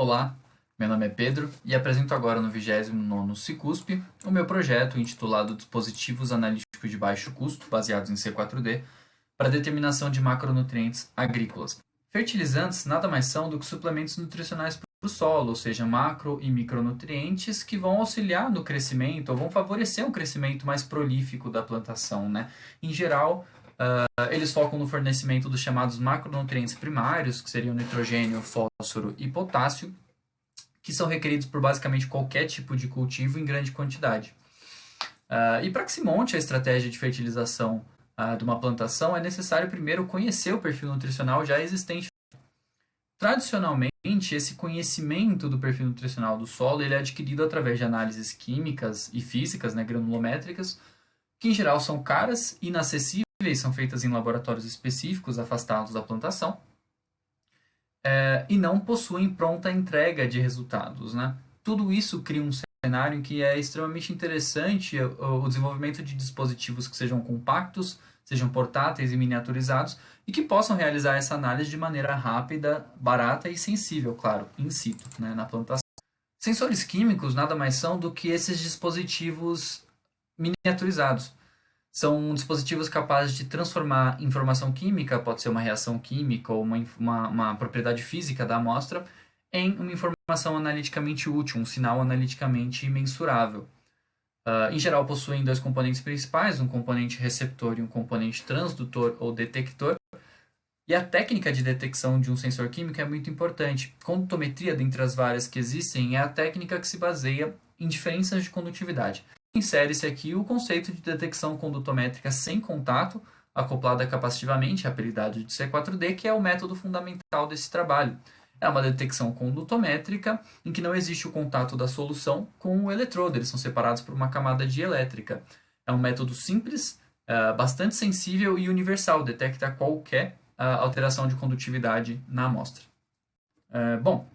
Olá, meu nome é Pedro e apresento agora no 29º Cicusp o meu projeto intitulado Dispositivos Analíticos de Baixo Custo, baseados em C4D, para determinação de macronutrientes agrícolas. Fertilizantes nada mais são do que suplementos nutricionais para o solo, ou seja, macro e micronutrientes que vão auxiliar no crescimento ou vão favorecer um crescimento mais prolífico da plantação, né? Em geral, eles focam no fornecimento dos chamados macronutrientes primários, que seriam nitrogênio, fósforo e potássio, que são requeridos por basicamente qualquer tipo de cultivo em grande quantidade. E para que se monte a estratégia de fertilização de uma plantação, é necessário primeiro conhecer o perfil nutricional já existente. Tradicionalmente, esse conhecimento do perfil nutricional do solo ele é adquirido através de análises químicas e físicas, né, granulométricas, que em geral são caras, inacessíveis, são feitas em laboratórios específicos afastados da plantação, e não possuem pronta entrega de resultados, né? Tudo isso cria um cenário em que é extremamente interessante o desenvolvimento de dispositivos que sejam compactos, sejam portáteis e miniaturizados e que possam realizar essa análise de maneira rápida, barata e sensível, claro, in situ, né, na plantação. Sensores químicos nada mais são do que esses dispositivos miniaturizados. São dispositivos capazes de transformar informação química, pode ser uma reação química ou uma propriedade física da amostra, em uma informação analiticamente útil, um sinal analiticamente mensurável. Em geral, possuem dois componentes principais, um componente receptor e um componente transdutor ou detector. E a técnica de detecção de um sensor químico é muito importante. Condutometria, dentre as várias que existem, é a técnica que se baseia em diferenças de condutividade. Insere-se aqui o conceito de detecção condutométrica sem contato, acoplada capacitivamente, apelidado de C4D, que é o método fundamental desse trabalho. É uma detecção condutométrica em que não existe o contato da solução com o eletrodo, eles são separados por uma camada dielétrica. É um método simples, bastante sensível e universal, detecta qualquer alteração de condutividade na amostra. Bom,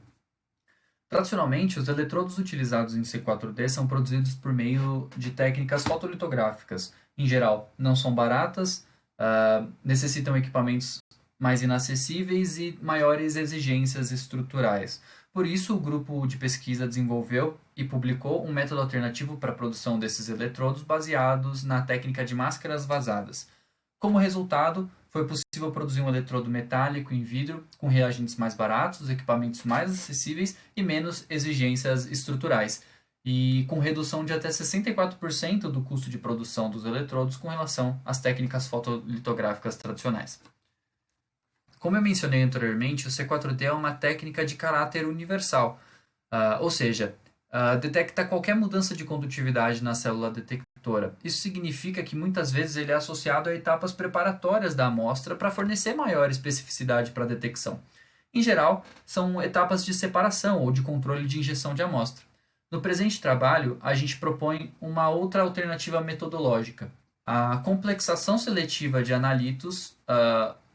tradicionalmente, os eletrodos utilizados em C4D são produzidos por meio de técnicas fotolitográficas. Em geral, não são baratas, necessitam equipamentos mais inacessíveis e maiores exigências estruturais. Por isso, o grupo de pesquisa desenvolveu e publicou um método alternativo para a produção desses eletrodos baseados na técnica de máscaras vazadas. Como resultado, foi possível produzir um eletrodo metálico em vidro com reagentes mais baratos, equipamentos mais acessíveis e menos exigências estruturais, e com redução de até 64% do custo de produção dos eletrodos com relação às técnicas fotolitográficas tradicionais. Como eu mencionei anteriormente, o C4D é uma técnica de caráter universal, ou seja, detecta qualquer mudança de condutividade na célula detectora. Isso significa que muitas vezes ele é associado a etapas preparatórias da amostra para fornecer maior especificidade para a detecção. Em geral, são etapas de separação ou de controle de injeção de amostra. No presente trabalho, a gente propõe uma outra alternativa metodológica, a complexação seletiva de analitos,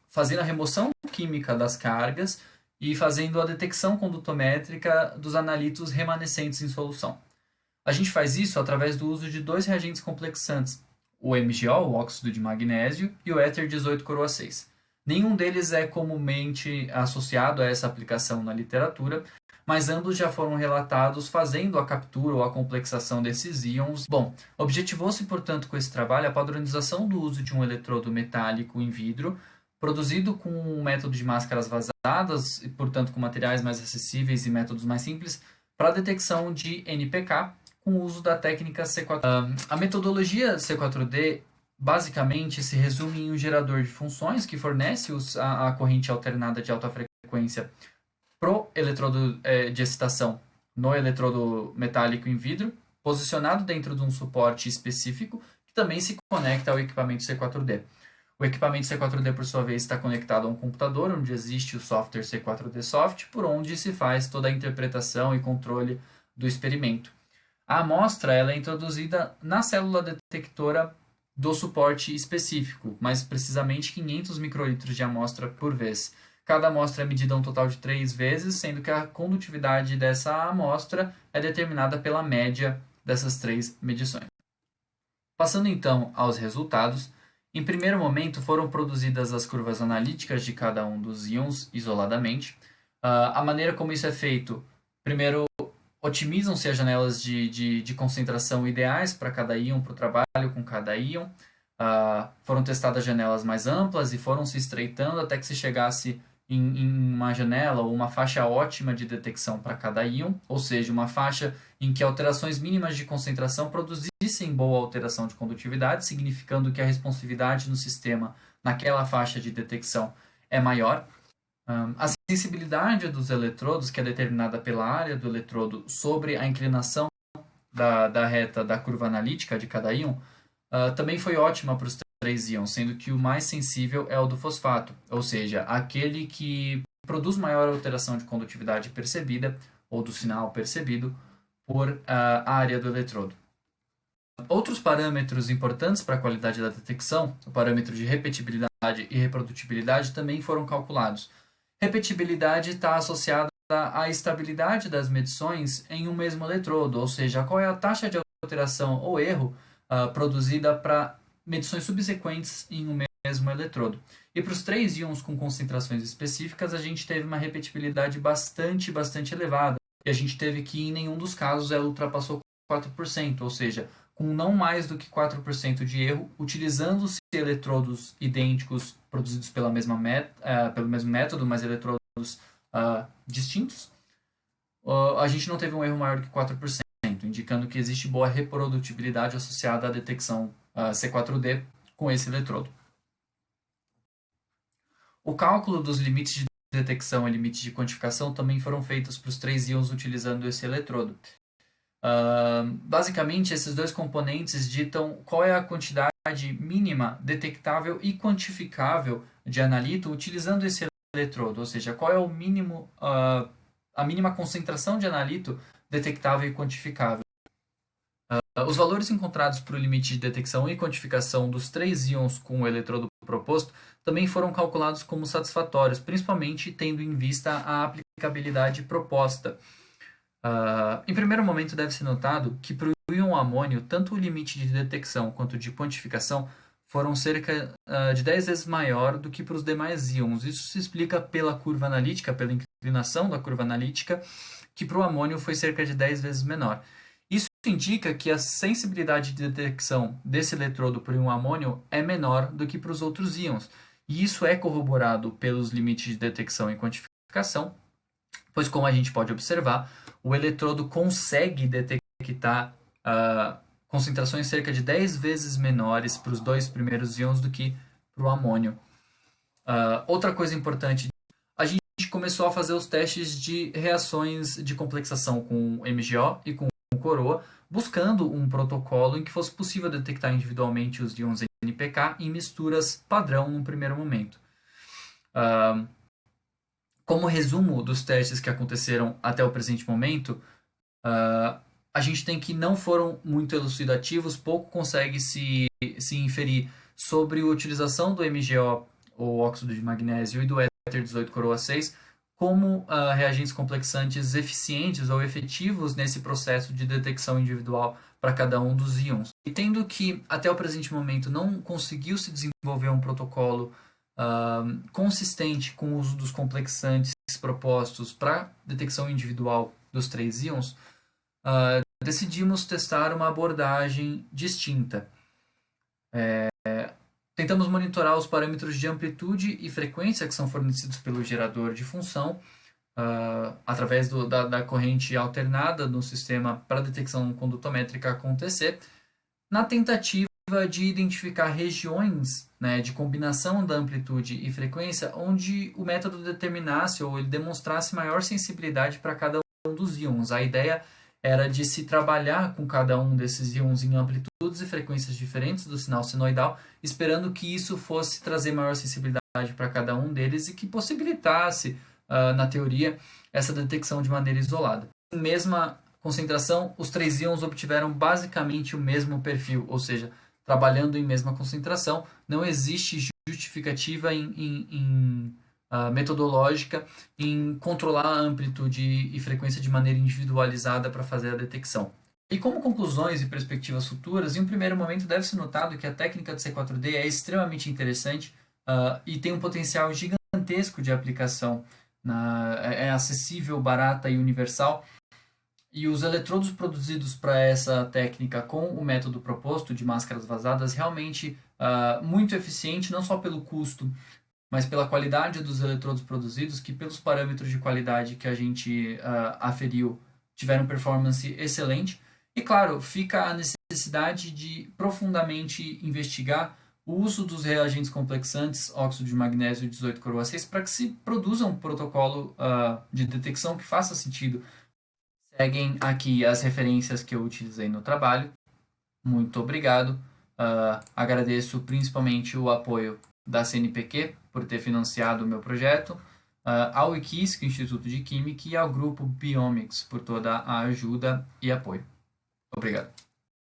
fazendo a remoção química das cargas e fazendo a detecção condutométrica dos analitos remanescentes em solução. A gente faz isso através do uso de dois reagentes complexantes, o MgO, o óxido de magnésio, e o éter 18-coroa-6. Nenhum deles é comumente associado a essa aplicação na literatura, mas ambos já foram relatados fazendo a captura ou a complexação desses íons. Bom, objetivou-se, portanto, com esse trabalho a padronização do uso de um eletrodo metálico em vidro, produzido com um método de máscaras vazadas e, portanto, com materiais mais acessíveis e métodos mais simples, para a detecção de NPK com o uso da técnica C4D. A metodologia C4D basicamente se resume em um gerador de funções que fornece a corrente alternada de alta frequência pro eletrodo de excitação no eletrodo metálico em vidro, posicionado dentro de um suporte específico que também se conecta ao equipamento C4D. O equipamento C4D, por sua vez, está conectado a um computador, onde existe o software C4D Soft, por onde se faz toda a interpretação e controle do experimento. A amostra ela é introduzida na célula detectora do suporte específico, mais precisamente 500 microlitros de amostra por vez. Cada amostra é medida um total de 3 vezes, sendo que a condutividade dessa amostra é determinada pela média dessas 3 medições. Passando então aos resultados, em primeiro momento foram produzidas as curvas analíticas de cada um dos íons isoladamente. A maneira como isso é feito Primeiro, otimizam-se as janelas de concentração ideais para cada íon, para o trabalho com cada íon. Foram testadas janelas mais amplas e foram se estreitando até que se chegasse em uma janela ou uma faixa ótima de detecção para cada íon, ou seja, uma faixa em que alterações mínimas de concentração produzissem boa alteração de condutividade, significando que a responsividade no sistema naquela faixa de detecção é maior. A sensibilidade dos eletrodos, que é determinada pela área do eletrodo sobre a inclinação da reta da curva analítica de cada íon, também foi ótima para os três íons, sendo que o mais sensível é o do fosfato, ou seja, aquele que produz maior alteração de condutividade percebida, ou do sinal percebido, por a área do eletrodo. Outros parâmetros importantes para a qualidade da detecção, o parâmetro de repetibilidade e reprodutibilidade, também foram calculados. Repetibilidade está associada à estabilidade das medições em um mesmo eletrodo, ou seja, qual é a taxa de alteração ou erro produzida para medições subsequentes em um mesmo eletrodo. E para os três íons com concentrações específicas, a gente teve uma repetibilidade bastante elevada. E a gente teve que, em nenhum dos casos, ela ultrapassou 4%, ou seja, com não mais do que 4% de erro, utilizando-se eletrodos idênticos produzidos pelo mesmo método, mas eletrodos distintos, a gente não teve um erro maior do que 4%, indicando que existe boa reprodutibilidade associada à detecção C4D com esse eletrodo. O cálculo dos limites de detecção e limites de quantificação também foram feitos para os três íons utilizando esse eletrodo. Basicamente, esses dois componentes ditam qual é a quantidade mínima detectável e quantificável de analito utilizando esse eletrodo, ou seja, qual é o mínimo, a mínima concentração de analito detectável e quantificável. Os valores encontrados para o limite de detecção e quantificação dos três íons com o eletrodo proposto também foram calculados como satisfatórios, principalmente tendo em vista a aplicabilidade proposta. Em primeiro momento, deve ser notado que para o íon amônio, tanto o limite de detecção quanto de quantificação foram cerca de 10 vezes maior do que para os demais íons. Isso se explica pela curva analítica, pela inclinação da curva analítica, que para o amônio foi cerca de 10 vezes menor. Isso indica que a sensibilidade de detecção desse eletrodo para o íon amônio é menor do que para os outros íons. E isso é corroborado pelos limites de detecção e quantificação, pois, como a gente pode observar, o eletrodo consegue detectar concentrações cerca de 10 vezes menores para os dois primeiros íons do que para o amônio. Outra coisa importante, a gente começou a fazer os testes de reações de complexação com MgO e com coroa, buscando um protocolo em que fosse possível detectar individualmente os íons NPK em misturas padrão no primeiro momento. Como resumo dos testes que aconteceram até o presente momento, a gente tem que não foram muito elucidativos, pouco consegue se inferir sobre a utilização do MgO, ou óxido de magnésio, e do éter 18 coroa 6 como reagentes complexantes eficientes ou efetivos nesse processo de detecção individual para cada um dos íons. E tendo que, até o presente momento, não conseguiu se desenvolver um protocolo consistente com o uso dos complexantes propostos para detecção individual dos três íons, decidimos testar uma abordagem distinta. Tentamos monitorar os parâmetros de amplitude e frequência que são fornecidos pelo gerador de função através da corrente alternada no sistema para detecção condutométrica acontecer, na tentativa de identificar regiões, né, de combinação da amplitude e frequência onde o método determinasse ou ele demonstrasse maior sensibilidade para cada um dos íons. A ideia era de se trabalhar com cada um desses íons em amplitudes e frequências diferentes do sinal senoidal, esperando que isso fosse trazer maior sensibilidade para cada um deles e que possibilitasse, na teoria, essa detecção de maneira isolada. Em mesma concentração, os três íons obtiveram basicamente o mesmo perfil, ou seja, trabalhando em mesma concentração, não existe justificativa metodológica em controlar a amplitude e frequência de maneira individualizada para fazer a detecção. E como conclusões e perspectivas futuras, em um primeiro momento deve-se notado que a técnica de C4D é extremamente interessante e tem um potencial gigantesco de aplicação é acessível, barata e universal. E os eletrodos produzidos para essa técnica com o método proposto de máscaras vazadas realmente muito eficiente, não só pelo custo, mas pela qualidade dos eletrodos produzidos, que pelos parâmetros de qualidade que a gente aferiu, tiveram performance excelente. E claro, fica a necessidade de profundamente investigar o uso dos reagentes complexantes, óxido de magnésio 18-coroa-6, para que se produza um protocolo de detecção que faça sentido. Seguem aqui as referências que eu utilizei no trabalho. Muito obrigado. Agradeço principalmente o apoio da CNPq por ter financiado o meu projeto, ao IQISC, Instituto de Química, e ao grupo Biomics por toda a ajuda e apoio. Obrigado.